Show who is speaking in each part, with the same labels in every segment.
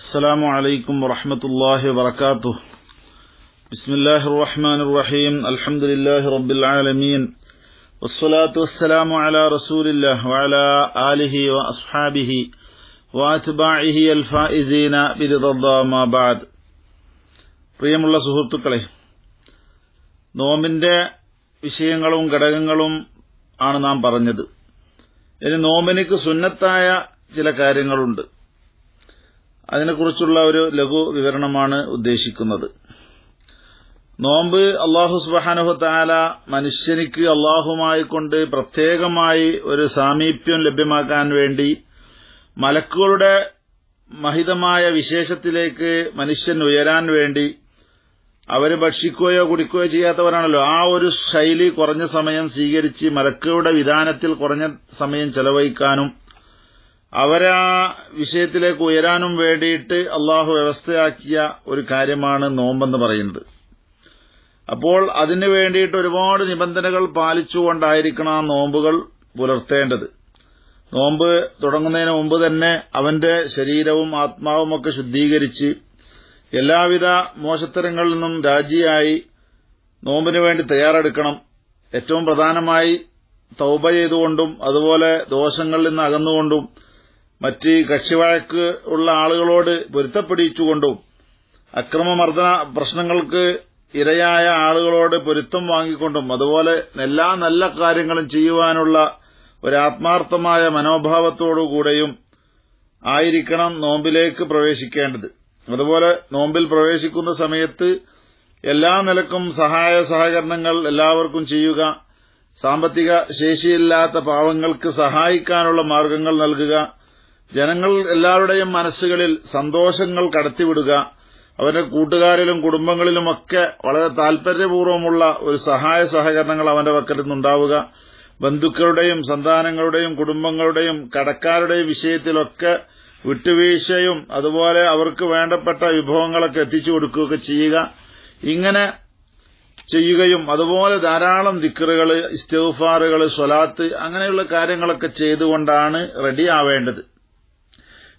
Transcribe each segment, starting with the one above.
Speaker 1: السلام عليكم ورحمة الله وبركاته. بسم الله الرحمن الرحيم. الحمد لله رب العالمين، والصلاة والسلام على رسول الله وعلى آله وأصحابه وأتباعه الفائزين برضا الله ما بعد. പ്രിയമുള്ള സുഹൃത്തുക്കളെ, നോമ്പിന്റെ വിഷയങ്ങളും ഘടകങ്ങളും ആണ് നാം പറഞ്ഞത്. ഇനി നോമ്പിനിക്ക് സുന്നത്തായ ചില കാര്യങ്ങളുണ്ട്. അതിനെക്കുറിച്ചുള്ള ഒരു ലഘു വിവരണമാണ് ഉദ്ദേശിക്കുന്നത്. നോമ്പ് അല്ലാഹു സുബ്ഹാനഹു വതആല മനുഷ്യനിക്ക് അല്ലാഹുമായി കൊണ്ട് പ്രത്യേകമായി ഒരു സാമീപ്യം ലഭ്യമാക്കാൻ വേണ്ടി മലക്കുകളുടെ മഹിതമായ വിശേഷത്തിലേക്ക് മനുഷ്യൻ ഉയരാൻ വേണ്ടി, അവർ ഭക്ഷിക്കുകയോ കുടിക്കുകയോ ചെയ്യാത്തവരാണല്ലോ, ആ ഒരു ശൈലി കുറഞ്ഞ സമയം സ്വീകരിച്ച് മലക്കുകളുടെ വിധാനത്തിൽ കുറഞ്ഞ സമയം ചെലവഴിക്കാനും അവരാ വിഷയത്തിലേക്ക് ഉയരാനും വേണ്ടിയിട്ട് അള്ളാഹു വ്യവസ്ഥയാക്കിയ ഒരു കാര്യമാണ് നോമ്പെന്ന് പറയുന്നത്. അപ്പോൾ അതിനു വേണ്ടിയിട്ട് ഒരുപാട് നിബന്ധനകൾ പാലിച്ചുകൊണ്ടായിരിക്കണം ആ നോമ്പുകൾ പുലർത്തേണ്ടത്. നോമ്പ് തുടങ്ങുന്നതിന് മുമ്പ് തന്നെ അവന്റെ ശരീരവും ആത്മാവുമൊക്കെ ശുദ്ധീകരിച്ച് എല്ലാവിധ മോശത്തരങ്ങളിൽ നിന്നും രാജിയായി നോമ്പിനു വേണ്ടി തയ്യാറെടുക്കണം. ഏറ്റവും പ്രധാനമായി തൗബ ചെയ്തുകൊണ്ടും അതുപോലെ ദോഷങ്ങളിൽ നിന്ന് അകന്നുകൊണ്ടും മറ്റ് കക്ഷിവഴക്ക് ഉള്ള ആളുകളോട് പൊരുത്തപ്പെടിച്ചുകൊണ്ടും അക്രമമർദ്ദന പ്രശ്നങ്ങൾക്ക് ഇരയായ ആളുകളോട് പൊരുത്തം വാങ്ങിക്കൊണ്ടും അതുപോലെ എല്ലാ നല്ല കാര്യങ്ങളും ചെയ്യുവാനുള്ള ഒരാത്മാർത്ഥമായ മനോഭാവത്തോടുകൂടെയും ആയിരിക്കണം നോമ്പിലേക്ക് പ്രവേശിക്കേണ്ടത്. അതുപോലെ നോമ്പിൽ പ്രവേശിക്കുന്ന സമയത്ത് എല്ലാ നിലക്കും സഹായ സഹകരണങ്ങൾ എല്ലാവർക്കും ചെയ്യുക, സാമ്പത്തിക ശേഷിയില്ലാത്ത പാവങ്ങൾക്ക് സഹായിക്കാനുള്ള മാർഗങ്ങൾ നൽകുക, ജനങ്ങൾ എല്ലാവരുടെയും മനസ്സുകളിൽ സന്തോഷങ്ങൾ കടത്തിവിടുക, അവരുടെ കൂട്ടുകാരിലും കുടുംബങ്ങളിലുമൊക്കെ വളരെ താൽപര്യപൂർവ്വമുള്ള ഒരു സഹായ സഹകരണങ്ങൾ അവന്റെ പക്കൽ നിന്നുണ്ടാവുക, ബന്ധുക്കളുടെയും സന്താനങ്ങളുടെയും കുടുംബങ്ങളുടെയും കടക്കാരുടെയും വിഷയത്തിലൊക്കെ വിട്ടുവീഴ്ചയും അതുപോലെ അവർക്ക് വേണ്ടപ്പെട്ട വിഭവങ്ങളൊക്കെ എത്തിച്ചു കൊടുക്കുകയൊക്കെ ചെയ്യുക. ഇങ്ങനെ ചെയ്യുകയും അതുപോലെ ധാരാളം ദിക്റുകൾ, ഇസ്തിഗ്ഫാറുകൾ, സ്വലാത്ത് അങ്ങനെയുള്ള കാര്യങ്ങളൊക്കെ ചെയ്തുകൊണ്ടാണ് റെഡിയാവേണ്ടത്.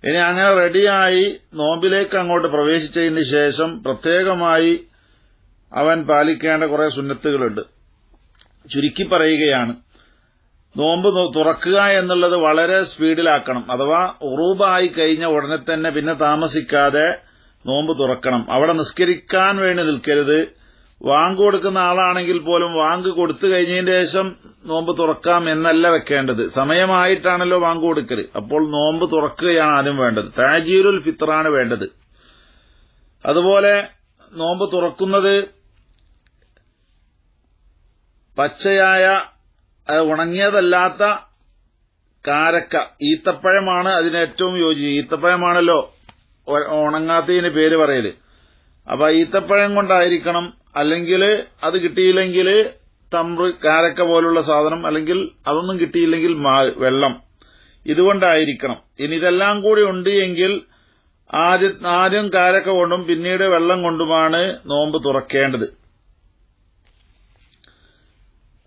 Speaker 1: ഇനി അങ്ങനെ റെഡിയായി നോമ്പിലേക്ക് അങ്ങോട്ട് പ്രവേശിച്ചതിന് ശേഷം പ്രത്യേകമായി അവൻ പാലിക്കേണ്ട കുറെ സുന്നത്തുകളുണ്ട്. ചുരുക്കി പറയുകയാണ്, നോമ്പ് തുറക്കുക എന്നുള്ളത് വളരെ സ്പീഡിലാക്കണം. അഥവാ ഉറൂബായി കഴിഞ്ഞ ഉടനെ തന്നെ പിന്നെ താമസിക്കാതെ നോമ്പ് തുറക്കണം. അവിടെ നിസ്കരിക്കാൻ വേണ്ടി നിൽക്കരുത്. വാങ്ക് കൊടുക്കുന്ന ആളാണെങ്കിൽ പോലും വാങ്ക് കൊടുത്തു കഴിഞ്ഞതിന് ശേഷം നോമ്പ് തുറക്കാം എന്നല്ല വെക്കേണ്ടത്. സമയമായിട്ടാണല്ലോ വാങ്ക് കൊടുക്കൽ. അപ്പോൾ നോമ്പ് തുറക്കുകയാണ് ആദ്യം വേണ്ടത്. താജീലുൽ ഫിത്റാണ് വേണ്ടത്. അതുപോലെ നോമ്പ് തുറക്കുന്നത് പച്ചയായ ഉണങ്ങിയതല്ലാത്ത കാരക്ക, ഈത്തപ്പഴമാണ് അതിന് ഏറ്റവും യോജിച്ചത്. ഈത്തപ്പഴമാണല്ലോ ഉണങ്ങാത്തതിന് പേര് പറയല്. അപ്പൊ ഈത്തപ്പഴം കൊണ്ടായിരിക്കണം. അല്ലെങ്കിൽ അത് കിട്ടിയില്ലെങ്കിൽ തമ്ര്, കാരക്ക പോലുള്ള സാധനം, അല്ലെങ്കിൽ അതൊന്നും കിട്ടിയില്ലെങ്കിൽ വെള്ളം, ഇതുകൊണ്ടായിരിക്കണം. ഇനി ഇതെല്ലാം കൂടി ഉണ്ട് എങ്കിൽ ആദ്യം കാരക്ക കൊണ്ടും പിന്നീട് വെള്ളം കൊണ്ടുമാണ് നോമ്പ് തുറക്കേണ്ടത്.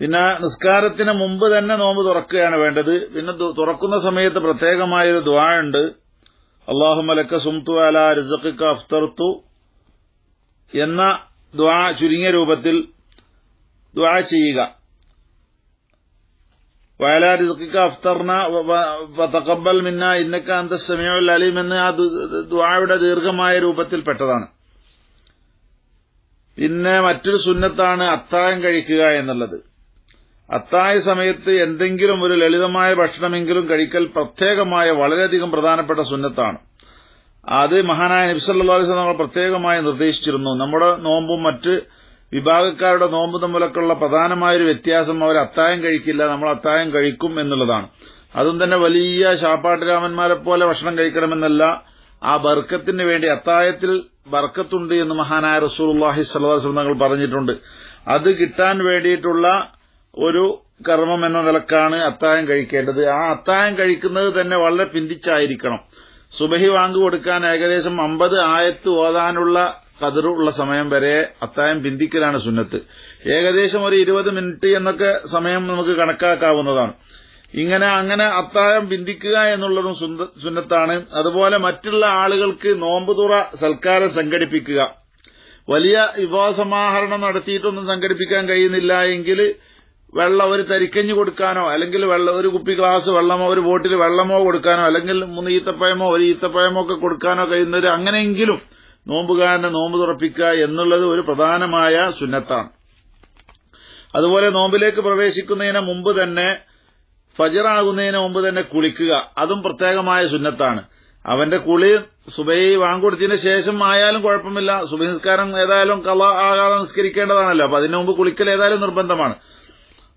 Speaker 1: പിന്നെ നിസ്കാരത്തിന് മുമ്പ് തന്നെ നോമ്പ് തുറക്കുകയാണ് വേണ്ടത്. പിന്നെ തുറക്കുന്ന സമയത്ത് പ്രത്യേകമായൊരു ദുആ ഉണ്ട്. അല്ലാഹുമ്മ ലക സുംതു അലാ റിസ്ഖിക അഫ്തർതു എന്ന ദുആ ചുരുങ്ങിയ രൂപത്തിൽ ദുആ ചെയ്യുക. വഅലാ റിസ്ഖിക അഫ്തർന വതഖബ്ബൽ മിന്നാ ഇന്നക അൻതസ് സമീഉൽ അലീം എന്ന ആ ദുആയുടെ ദീർഘമായ രൂപത്തിൽപ്പെട്ടതാണ്. പിന്നെ മറ്റൊരു സുന്നത്താണ് അത്താഴം കഴിക്കുക എന്നുള്ളത്. അത്താഴ സമയത്ത് എന്തെങ്കിലും ഒരു ലളിതമായ ഭക്ഷണമെങ്കിലും കഴിക്കൽ പ്രത്യേകമായ വളരെയധികം പ്രധാനപ്പെട്ട സുന്നത്താണ്. അത് മഹാനായ നബി സല്ലല്ലാഹു അലൈഹി വസല്ലം പ്രത്യേകമായി നിർദ്ദേശിച്ചിരുന്നു. നമ്മുടെ നോമ്പും മറ്റ് വിഭാഗക്കാരുടെ നോമ്പ് തമ്മിലൊക്കെയുള്ള പ്രധാനമായൊരു വ്യത്യാസം, അവർ അത്താഴം കഴിക്കില്ല, നമ്മൾ അത്താഴം കഴിക്കും എന്നുള്ളതാണ്. അതും തന്നെ വലിയ ശാപ്പാട്ടുരാമന്മാരെ പോലെ ഭക്ഷണം കഴിക്കണമെന്നല്ല, ആ ബർക്കത്തിന് വേണ്ടി. അത്താഴത്തിൽ ബർക്കത്തുണ്ട് എന്ന് മഹാനായ റസൂലുള്ളാഹി സ്വല്ലല്ലാഹു അലൈഹി വസല്ലം തങ്ങൾ പറഞ്ഞിട്ടുണ്ട്. അത് കിട്ടാൻ വേണ്ടിയിട്ടുള്ള ഒരു കർമ്മം എന്ന നിലക്കാണ് അത്താഴം കഴിക്കേണ്ടത്. ആ അത്താഴം കഴിക്കുന്നത് തന്നെ വളരെ പിന്തിച്ചായിരിക്കണം. സുബഹി വാങ്ക് കൊടുക്കാൻ ഏകദേശം 50 ആയത്ത് ഓതാനുള്ള ഖദറുള്ള സമയം വരെ അത്താഴം പിന്തിക്കലാണ് സുന്നത്ത്. ഏകദേശം ഒരു 20 മിനിറ്റ് എന്നൊക്കെ സമയം നമുക്ക് കണക്കാക്കാവുന്നതാണ്. അങ്ങനെ അത്താഴം ബിന്ദിക്കുക എന്നുള്ളതും സുന്നത്താണ്. അതുപോലെ മറ്റുള്ള ആളുകൾക്ക് നോമ്പുതുറ സൽക്കാരം സംഘടിപ്പിക്കുക. വലിയ വിഭവസമാഹരണം നടത്തിയിട്ടൊന്നും സംഘടിപ്പിക്കാൻ കഴിയുന്നില്ല എങ്കിൽ വെള്ളം ഒരു തരിക്കഞ്ഞ് കൊടുക്കാനോ, അല്ലെങ്കിൽ ഒരു കുപ്പി ഗ്ലാസ് വെള്ളമോ ഒരു ബോട്ടിൽ വെള്ളമോ കൊടുക്കാനോ, അല്ലെങ്കിൽ 3 ഈത്തപ്പഴമോ ഒരു ഈത്തപ്പഴമോ ഒക്കെ കൊടുക്കാനോ കഴിയുന്നവർ അങ്ങനെയെങ്കിലും നോമ്പുകാരനെ നോമ്പ് തുറപ്പിക്കുക എന്നുള്ളത് ഒരു പ്രധാനമായ സുന്നത്താണ്. അതുപോലെ നോമ്പിലേക്ക് പ്രവേശിക്കുന്നതിന് മുമ്പ് തന്നെ, ഫജ്റാകുന്നതിന് മുമ്പ് തന്നെ കുളിക്കുക, അതും പ്രത്യേകമായ സുന്നത്താണ്. അവന്റെ കുളി സുബഹി വാങ്കൊടുത്തതിന് ശേഷം ആയാലും കുഴപ്പമില്ല. സുബഹി നിസ്കാരം ഏതായാലും ഖളാ ആകാതെ നിസ്കരിക്കേണ്ടതാണല്ലോ, അപ്പൊ അതിനു മുമ്പ് കുളിക്കൽ ഏതായാലും നിർബന്ധമാണ്.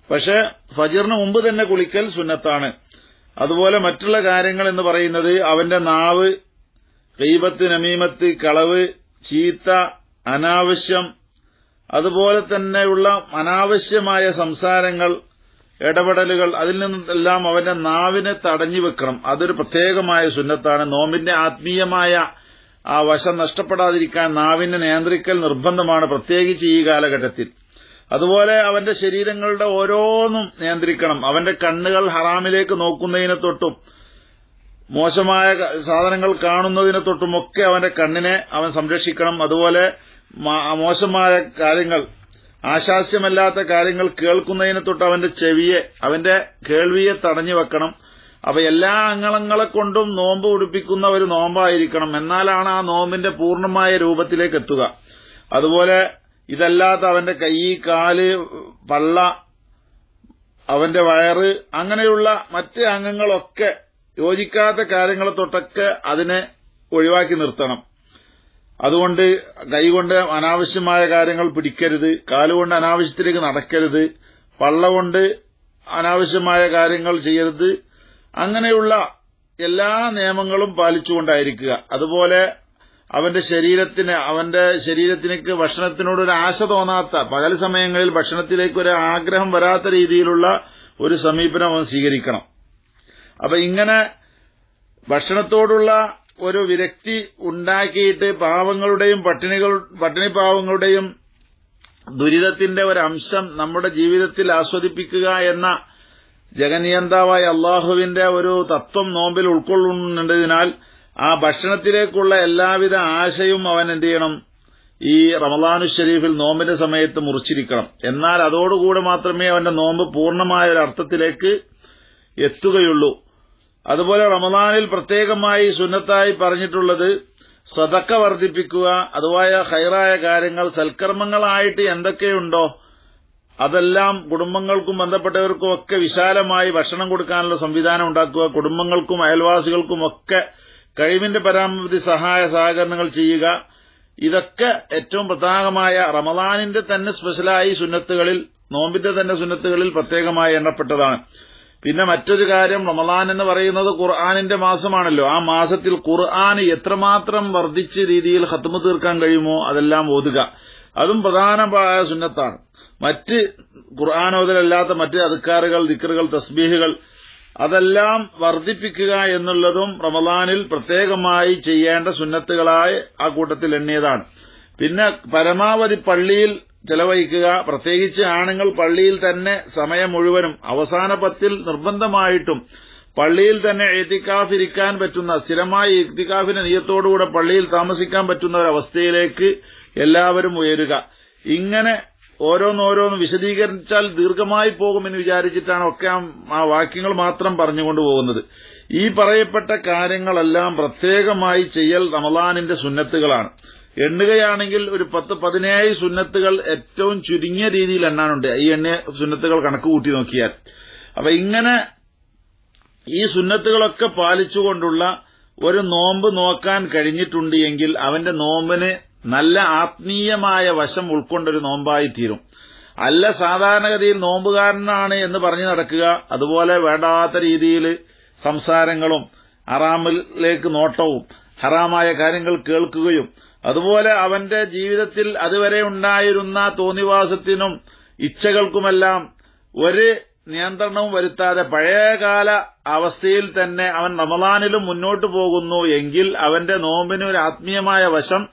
Speaker 1: പക്ഷെ ഫജ്റിന് മുമ്പ് തന്നെ കുളിക്കൽ സുന്നത്താണ്. അതുപോലെ മറ്റുള്ള കാര്യങ്ങൾ എന്ന് പറയുന്നത് അവന്റെ നാവ്, ഗീബത്ത്, നമീമത്ത്, കളവ്, ചീത്ത, അനാവശ്യം, അതുപോലെ തന്നെയുള്ള അനാവശ്യമായ സംസാരങ്ങൾ, ഇടപെടലുകൾ, അതിൽ നിന്നെല്ലാം അവന്റെ നാവിനെ തടഞ്ഞു വെക്കണം. അതൊരു പ്രത്യേകമായ സുന്നത്താണ്. നോമ്പിന്റെ ആത്മീയമായ ആ വശം നഷ്ടപ്പെടാതിരിക്കാൻ നാവിനെ നിയന്ത്രിക്കൽ നിർബന്ധമാണ്, പ്രത്യേകിച്ച് ഈ കാലഘട്ടത്തിൽ. അതുപോലെ അവന്റെ ശരീരങ്ങളുടെ ഓരോന്നും നിയന്ത്രിക്കണം. അവന്റെ കണ്ണുകൾ ഹറാമിലേക്ക് നോക്കുന്നതിനെ തൊട്ടും മോശമായ സാധനങ്ങൾ കാണുന്നതിനെ തൊട്ടുമൊക്കെ അവന്റെ കണ്ണിനെ അവൻ സംരക്ഷിക്കണം. അതുപോലെ മോശമായ കാര്യങ്ങൾ, ആശാസ്യമല്ലാത്ത കാര്യങ്ങൾ കേൾക്കുന്നതിനെ തൊട്ട് അവന്റെ ചെവിയെ, അവന്റെ കേൾവിയെ തടഞ്ഞു വെക്കണം. അപ്പൊ എല്ലാ അംഗങ്ങളെ കൊണ്ടും നോമ്പ് ഉടിപ്പിക്കുന്ന ഒരു നോമ്പായിരിക്കണം. എന്നാലാണ് ആ നോമ്പിന്റെ പൂർണ്ണമായ രൂപത്തിലേക്ക് എത്തുക. അതുപോലെ ഇതല്ലാത്ത അവന്റെ കൈ, കാല്, പള്ള, അവന്റെ വയറ്, അങ്ങനെയുള്ള മറ്റ് അംഗങ്ങളൊക്കെ യോജിക്കാത്ത കാര്യങ്ങളെ തൊട്ടൊക്കെ അതിനെ ഒഴിവാക്കി നിർത്തണം. അതുകൊണ്ട് കൈകൊണ്ട് അനാവശ്യമായ കാര്യങ്ങൾ പിടിക്കരുത്, കാലുകൊണ്ട് അനാവശ്യത്തിലേക്ക് നടക്കരുത്, പള്ള കൊണ്ട് അനാവശ്യമായ കാര്യങ്ങൾ ചെയ്യരുത്. അങ്ങനെയുള്ള എല്ലാ നിയമങ്ങളും പാലിച്ചുകൊണ്ടായിരിക്കുക. അതുപോലെ അവന്റെ ശരീരത്തിലേക്ക് ഭക്ഷണത്തിനോടൊരു ആശ തോന്നാത്ത, പകൽ സമയങ്ങളിൽ ഭക്ഷണത്തിലേക്ക് ഒരു ആഗ്രഹം വരാത്ത രീതിയിലുള്ള ഒരു സമീപനം അവൻ സ്വീകരിക്കണം. അപ്പൊ ഇങ്ങനെ ഭക്ഷണത്തോടുള്ള ഒരു വിരക്തി ഉണ്ടാക്കിയിട്ട് പാവങ്ങളുടെയും പട്ടിണി പാവങ്ങളുടെയും ദുരിതത്തിന്റെ ഒരംശം നമ്മുടെ ജീവിതത്തിൽ ആസ്വദിപ്പിക്കുക എന്ന ജഗന്നിയന്താവായ അള്ളാഹുവിന്റെ ഒരു തത്വം നോമ്പിൽ ഉൾക്കൊള്ളുന്നതിനാൽ ആ ഭക്ഷണത്തിലേക്കുള്ള എല്ലാവിധ ആശയും അവൻ എന്ത് ചെയ്യണം, ഈ റമളാനു ശരീഫിൽ നോമ്പിന്റെ സമയത്ത് മുറിച്ചിരിക്കണം. എന്നാൽ അതോടുകൂടെ മാത്രമേ അവന്റെ നോമ്പ് പൂർണ്ണമായ ഒരു അർത്ഥത്തിലേക്ക് എത്തുകയുള്ളൂ. അതുപോലെ റമളാനിൽ പ്രത്യേകമായി സുന്നത്തായി പറഞ്ഞിട്ടുള്ളത് സദക്ക വർദ്ധിപ്പിക്കുക, അതുപോലെ ഖൈറായ കാര്യങ്ങൾ, സൽക്കർമ്മങ്ങളായിട്ട് എന്തൊക്കെയുണ്ടോ അതെല്ലാം കുടുംബങ്ങൾക്കും ബന്ധപ്പെട്ടവർക്കും ഒക്കെ വിശാലമായി ഭക്ഷണം കൊടുക്കാനുള്ള സംവിധാനം ഉണ്ടാക്കുക. കുടുംബങ്ങൾക്കും അയൽവാസികൾക്കും ഒക്കെ കഴിവിന്റെ പരമാവധി സഹായ സഹകരണങ്ങൾ ചെയ്യുക. ഇതൊക്കെ ഏറ്റവും പ്രധാനമായ റമളാനിന്റെ തന്നെ സ്പെഷ്യലായി സുന്നത്തുകളിൽ, നോമ്പിന്റെ തന്നെ സുന്നത്തുകളിൽ പ്രത്യേകമായി എണ്ണപ്പെട്ടതാണ്. പിന്നെ മറ്റൊരു കാര്യം, റമളാൻ എന്ന് പറയുന്നത് ഖുർആനിന്റെ മാസമാണല്ലോ. ആ മാസത്തിൽ ഖുർആൻ എത്രമാത്രം വർദ്ധിച്ച രീതിയിൽ ഖത്മ് തീർക്കാൻ കഴിയുമോ അതെല്ലാം ഓതുക, അതും പ്രധാനമായ സുന്നത്താണ്. മറ്റ് ഖുർആൻ ഓതലല്ലാത്ത മറ്റ് അദ്കാറുകൾ, ദിക്റുകൾ, തസ്ബീഹുകൾ അതെല്ലാം വർദ്ധിപ്പിക്കുക എന്നുള്ളതും റമളാനിൽ പ്രത്യേകമായി ചെയ്യേണ്ട സുന്നത്തുകളായി ആ കൂട്ടത്തിൽ എണ്ണിയതാണ്. പിന്നെ പരമാവധി പള്ളിയിൽ ചെലവഴിക്കുക, പ്രത്യേകിച്ച് ആണുങ്ങൾ പള്ളിയിൽ തന്നെ സമയം മുഴുവനും, അവസാന 10 നിർബന്ധമായിട്ടും പള്ളിയിൽ തന്നെ ഇഅ്തികാഫ് ഇരിക്കാൻ പറ്റുന്ന, സ്ഥിരമായി ഇഅ്തികാഫിന്റെ നിയത്തോടുകൂടെ പള്ളിയിൽ താമസിക്കാൻ പറ്റുന്ന ഒരവസ്ഥയിലേക്ക് എല്ലാവരും ഉയരുക. ഇങ്ങനെ ഓരോന്നോരോന്ന് വിശദീകരിച്ചാൽ ദീർഘമായി പോകുമെന്ന് വിചാരിച്ചിട്ടാണ് ഒക്കെ ആ വാക്യങ്ങൾ മാത്രം പറഞ്ഞുകൊണ്ടു പോകുന്നത്. ഈ പറയപ്പെട്ട കാര്യങ്ങളെല്ലാം പ്രത്യേകമായി ചെയ്യൽ റമളാനിന്റെ സുന്നത്തുകളാണ്. എണ്ണുകയാണെങ്കിൽ ഒരു 10-17 സുന്നത്തുകൾ ഏറ്റവും ചുരുങ്ങിയ രീതിയിൽ എണ്ണാനുണ്ട്, ഈ എണ്ണിയ സുന്നത്തുകൾ കണക്ക് കൂട്ടി നോക്കിയാൽ. അപ്പൊ ഇങ്ങനെ ഈ സുന്നത്തുകളൊക്കെ പാലിച്ചുകൊണ്ടുള്ള ഒരു നോമ്പ് നോക്കാൻ കഴിഞ്ഞിട്ടുണ്ട് എങ്കിൽ അവന്റെ നോമ്പിന് നല്ല ആത്മീയമായ വശം ഉൾക്കൊണ്ടൊരു നോമ്പായി തീരും. അല്ല സാധാരണഗതിയിൽ നോമ്പുകാരനാണ് എന്ന് പറഞ്ഞു നടക്കുക, അതുപോലെ വേണ്ടാത്ത രീതിയിൽ സംസാരങ്ങളും ഹറാമിലേക്ക് നോട്ടവും ഹറാമായ കാര്യങ്ങൾ കേൾക്കുകയും, അതുപോലെ അവന്റെ ജീവിതത്തിൽ അതുവരെ ഉണ്ടായിരുന്ന തോന്നിവാസത്തിനും ഇച്ഛകൾക്കുമെല്ലാം ഒരു നിയന്ത്രണവും വരുത്താതെ പഴയകാല അവസ്ഥയിൽ തന്നെ അവൻ റമളാനിലും മുന്നോട്ടു പോകുന്നു എങ്കിൽ അവന്റെ നോമ്പിന് ഒരു ആത്മീയമായ വശം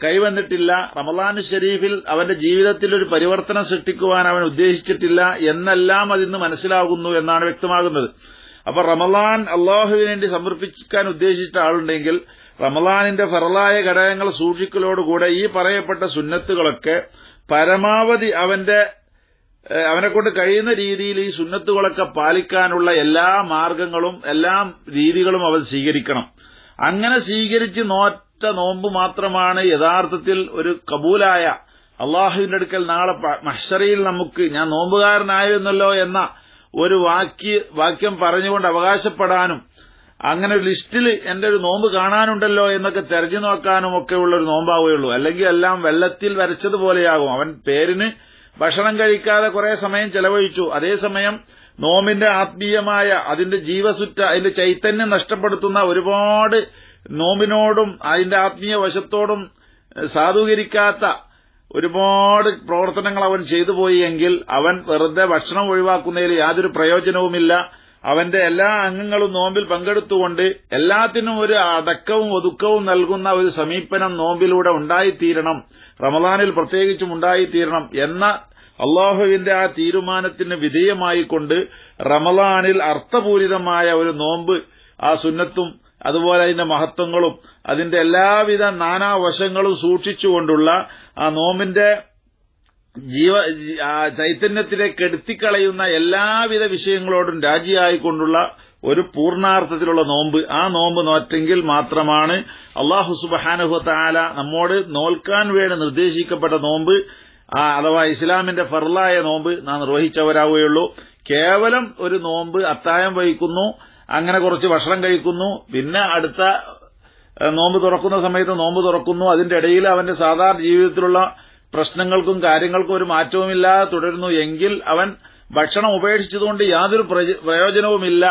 Speaker 1: കൈവന്നിട്ടില്ല, റമളാൻ ഷരീഫിൽ അവന്റെ ജീവിതത്തിൽ ഒരു പരിവർത്തനം സൃഷ്ടിക്കുവാൻ അവൻ ഉദ്ദേശിച്ചിട്ടില്ല എന്നെല്ലാം അതിന്ന് മനസ്സിലാകുന്നു എന്നാണ് വ്യക്തമാകുന്നത്. അപ്പൊ റമളാൻ അള്ളാഹുവിന് വേണ്ടി സമർപ്പിക്കാൻ ഉദ്ദേശിച്ച ആളുണ്ടെങ്കിൽ റമളാനിന്റെ ഫറലായ ഘടകങ്ങൾ സൂക്ഷിക്കലോടുകൂടെ ഈ പറയപ്പെട്ട സുന്നത്തുകളൊക്കെ പരമാവധി അവനെക്കൊണ്ട് കഴിയുന്ന രീതിയിൽ ഈ സുന്നത്തുകളൊക്കെ പാലിക്കാനുള്ള എല്ലാ മാർഗങ്ങളും എല്ലാ രീതികളും അവൻ സ്വീകരിക്കണം. അങ്ങനെ സ്വീകരിച്ച് നോറ്റ നോമ്പ് മാത്രമാണ് യഥാർത്ഥത്തിൽ ഒരു കബൂലായ അള്ളാഹുവിന്റെ അടുക്കൽ നാളെ മഹ്ശറിയിൽ നമുക്ക് ഞാൻ നോമ്പുകാരനായിരുന്നല്ലോ എന്ന ഒരു വാക്യം പറഞ്ഞുകൊണ്ട് അവകാശപ്പെടാനും അങ്ങനെ ഒരു ലിസ്റ്റിൽ എന്റെ ഒരു നോമ്പ് കാണാനുണ്ടല്ലോ എന്നൊക്കെ തെരഞ്ഞു നോക്കാനും ഒക്കെ ഉള്ള ഒരു നോമ്പാവുകയുള്ളൂ. അല്ലെങ്കിൽ എല്ലാം വെള്ളത്തിൽ വരച്ചതുപോലെയാകും. അവൻ പേരിന് ഭക്ഷണം കഴിക്കാതെ കുറെ സമയം ചെലവഴിച്ചു, അതേസമയം നോമ്പിന്റെ ആത്മീയമായ അതിന്റെ ജീവസുറ്റ അതിന്റെ ചൈതന്യം നഷ്ടപ്പെടുത്തുന്ന ഒരുപാട് നോമ്പിനോടും അതിന്റെ ആത്മീയ വശത്തോടും സാധൂകരിക്കാത്ത ഒരുപാട് പ്രവർത്തനങ്ങൾ അവൻ ചെയ്തുപോയി എങ്കിൽ അവൻ വെറുതെ ഭക്ഷണം ഒഴിവാക്കുന്നതിൽ യാതൊരു പ്രയോജനവുമില്ല. അവന്റെ എല്ലാ അംഗങ്ങളും നോമ്പിൽ പങ്കെടുത്തുകൊണ്ട് എല്ലാത്തിനും ഒരു അടക്കവും ഒതുക്കവും നൽകുന്ന ഒരു സമീപനം നോമ്പിലൂടെ ഉണ്ടായിത്തീരണം, റമളാനിൽ പ്രത്യേകിച്ചും ഉണ്ടായിത്തീരണം എന്ന അള്ളാഹുവിന്റെ ആ തീരുമാനത്തിന് വിധേയമായിക്കൊണ്ട് റമളാനിൽ അർത്ഥപൂരിതമായ ഒരു നോമ്പ് ആ സുന്നത്തും അതുപോലെ അതിന്റെ മഹത്വങ്ങളും അതിന്റെ എല്ലാവിധ നാനാവശങ്ങളും സൂക്ഷിച്ചുകൊണ്ടുള്ള ആ നോമ്പിന്റെ ചൈതന്യത്തിനെ കെടുത്തിക്കളയുന്ന എല്ലാവിധ വിഷയങ്ങളോടും രാജിയായിക്കൊണ്ടുള്ള ഒരു പൂർണ്ണാർത്ഥത്തിലുള്ള നോമ്പ്, ആ നോമ്പ് നോറ്റെങ്കിൽ മാത്രമാണ് അല്ലാഹു സുബ്ഹാനഹു വ തആല നമ്മോട് നോൽക്കാൻ വേണ്ടി നിർദ്ദേശിക്കപ്പെട്ട നോമ്പ് അഥവാ ഇസ്ലാമിന്റെ ഫർളായ നോമ്പ് നാം നിർവഹിച്ചവരാവുകയുള്ളൂ. കേവലം ഒരു നോമ്പ് അത്താഴം വഹിക്കുന്നു, അങ്ങനെ കുറച്ച് ഭക്ഷണം കഴിക്കുന്നു, പിന്നെ അടുത്ത നോമ്പ് തുറക്കുന്ന സമയത്ത് നോമ്പ് തുറക്കുന്നു, അതിന്റെ ഇടയിൽ അവന്റെ സാധാരണ ജീവിതത്തിലുള്ള പ്രശ്നങ്ങൾക്കും കാര്യങ്ങൾക്കും ഒരു മാറ്റവുമില്ലാതെ തുടരുന്നു എങ്കിൽ അവൻ ഭക്ഷണം ഉപേക്ഷിച്ചതുകൊണ്ട് യാതൊരു പ്രയോജനവുമില്ല,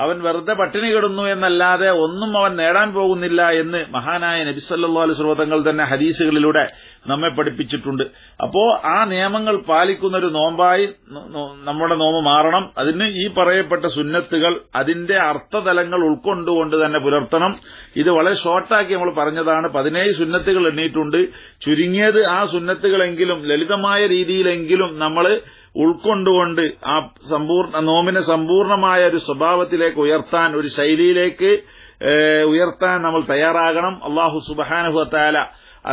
Speaker 1: അവൻ വെറുതെ പട്ടിണി കിടന്നു എന്നല്ലാതെ ഒന്നും അവൻ നേടാൻ പോകുന്നില്ല എന്ന് മഹാനായ നബി സല്ലല്ലാഹു അലൈഹി വസല്ലം തങ്ങൾ തന്നെ ഹദീസുകളിലൂടെ നമ്മെ പഠിപ്പിച്ചിട്ടുണ്ട്. അപ്പോ ആ നിയമങ്ങൾ പാലിക്കുന്ന ഒരു നോമ്പായി നമ്മുടെ നോമ്പ് മാറണം. അതിന് ഈ പറയപ്പെട്ട സുന്നത്തുകൾ അതിന്റെ അർത്ഥതലങ്ങൾ ഉൾക്കൊണ്ടുകൊണ്ട് തന്നെ പുലർത്തണം. ഇത് വളരെ ഷോർട്ടാക്കി നമ്മൾ പറഞ്ഞതാണ്. 17 സുന്നത്തുകൾ എണ്ണിയിട്ടുണ്ട്. ചുരുങ്ങിയത് ആ സുന്നത്തുകളെങ്കിലും ലളിതമായ രീതിയിലെങ്കിലും നമ്മൾ ഉൾക്കൊണ്ടുകൊണ്ട് ആ നോമ്പിനെ സമ്പൂർണമായ ഒരു സ്വഭാവത്തിലേക്ക് ഉയർത്താൻ, ഒരു ശൈലിയിലേക്ക് ഉയർത്താൻ നമ്മൾ തയ്യാറാകണം. അല്ലാഹു സുബ്ഹാനഹു വ തആല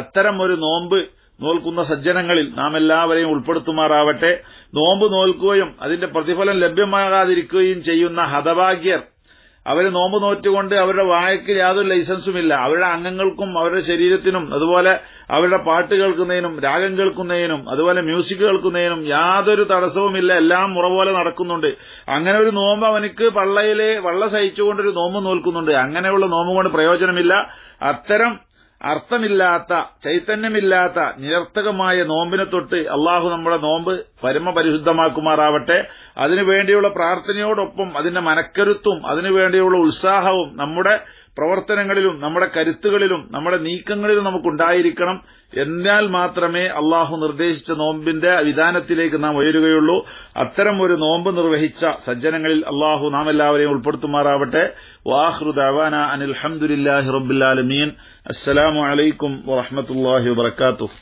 Speaker 1: അത്തരം ഒരു നോമ്പ് നോൽക്കുന്ന സജ്ജനങ്ങളിൽ നാം എല്ലാവരെയും ഉൾപ്പെടുത്തുമാറാവട്ടെ. നോമ്പ് നോൽക്കുകയും അതിന്റെ പ്രതിഫലം ലഭ്യമാകാതിരിക്കുകയും ചെയ്യുന്ന ഹതഭാഗ്യർ, അവർ നോമ്പ് നോറ്റുകൊണ്ട് അവരുടെ വായക്ക് യാതൊരു ലൈസൻസുമില്ല, അവരുടെ അംഗങ്ങൾക്കും അവരുടെ ശരീരത്തിനും അതുപോലെ അവരുടെ പാട്ട് കേൾക്കുന്നതിനും രാഗം കേൾക്കുന്നതിനും അതുപോലെ മ്യൂസിക് കേൾക്കുന്നതിനും യാതൊരു തടസ്സവുമില്ല, എല്ലാം മുറ പോലെ നടക്കുന്നുണ്ട്. അങ്ങനെ ഒരു നോമ്പ് അവനക്ക് വള്ള സഹിച്ചുകൊണ്ടൊരു നോമ്പ് നോൽക്കുന്നുണ്ട്. അങ്ങനെയുള്ള നോമ്പ് കൊണ്ട് പ്രയോജനമില്ല. അത്തരം അർത്ഥമില്ലാത്ത ചൈതന്യമില്ലാത്ത നിരർത്ഥകമായ നോമ്പിനെ തൊട്ട് അള്ളാഹു നമ്മുടെ നോമ്പ് പരമപരിശുദ്ധമാക്കുമാറാവട്ടെ. അതിനുവേണ്ടിയുള്ള പ്രാർത്ഥനയോടൊപ്പം അതിന്റെ മനക്കരുത്തും അതിനുവേണ്ടിയുള്ള ഉത്സാഹവും നമ്മുടെ പ്രവർത്തനങ്ങളിലും നമ്മുടെ കരുത്തുകളിലും നമ്മുടെ നീക്കങ്ങളിലും നമുക്കുണ്ടായിരിക്കണം. എന്നാൽ മാത്രമേ അള്ളാഹു നിർദ്ദേശിച്ച നോമ്പിന്റെ വിധാനത്തിലേക്ക് നാം ഉയരുകയുള്ളൂ. അത്തരം ഒരു നോമ്പ് നിർവഹിച്ച സജ്ജനങ്ങളിൽ അള്ളാഹു നാം എല്ലാവരെയും ഉൾപ്പെടുത്തുമാറാവട്ടെ. വആഖിറു ദഅവാനാ അനിൽ ഹംദുലില്ലാഹി റബ്ബിൽ ആലമീൻ. അസ്സലാമു അലൈക്കും വറഹ്മത്തുള്ളാഹി വബറകാതുഹു.